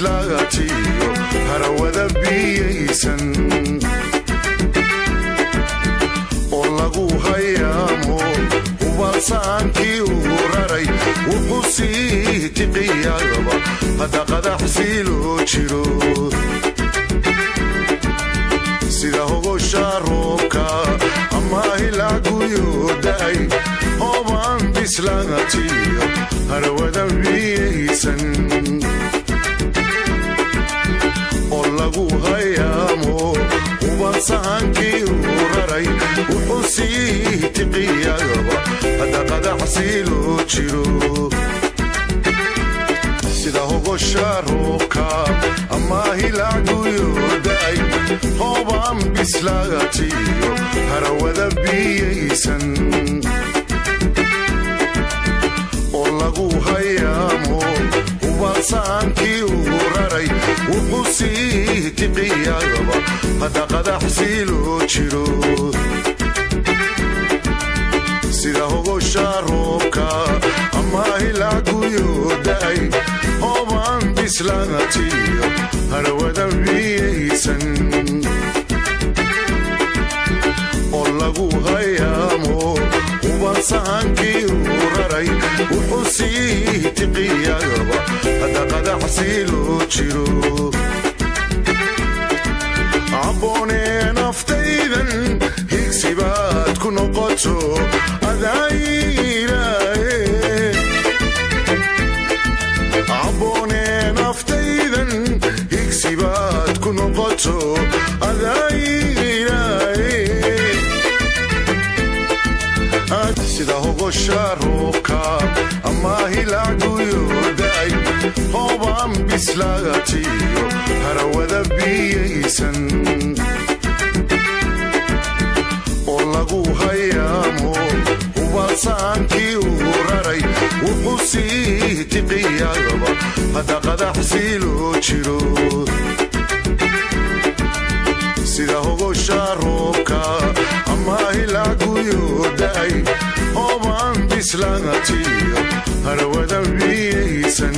bislaagatiyo harawada biyaysan oo lagu hayaamo hubalsaankii ugu raray wuxuu sii tiqiyaba hadda qadaxsii loo jiro sida hogosha roobka ama hilaaguyo da'ay oobaan bislaagatiyo harawada biyaysan oo lagu hayaamo hubalsaankii ugu raray wuxuu sii tiqiyaba hadda qadaxsii loo jiro sida hogosha roobka ama hilaaguyo da'ay oobaan bislaagatiyo harawada biyaysan oo lagu hayaamo hubalsaankii ugu raray wuxuu sii tiqiyaba hadda qadaxsii loo jiro sida hogosha roobka ama hilaaguyo da'ay oobaan bislaagatiyo harawada biyaysan oo lagu hayaamo hubalsaankii ugu raray wuxuu sii tiqiyaba hadda qadaxsii loo jiro abboone naftaydan higsibaad ku noqoto adaayiraaye abboone naftaydan higsibaad ku noqoto adaayiraaye sida hogosha roobka ama hilaaguyo da'ay oobaan bislaagatiyo harawada biyaysan oo lagu hayaamo hubalsaankii ugu raray wuxuu sii tiqiyaba hadda qadaxsii loo jiro sida hogosha roobka ama hilaaguyo da'ay oobaan bislaagatiyo harawada biyaysan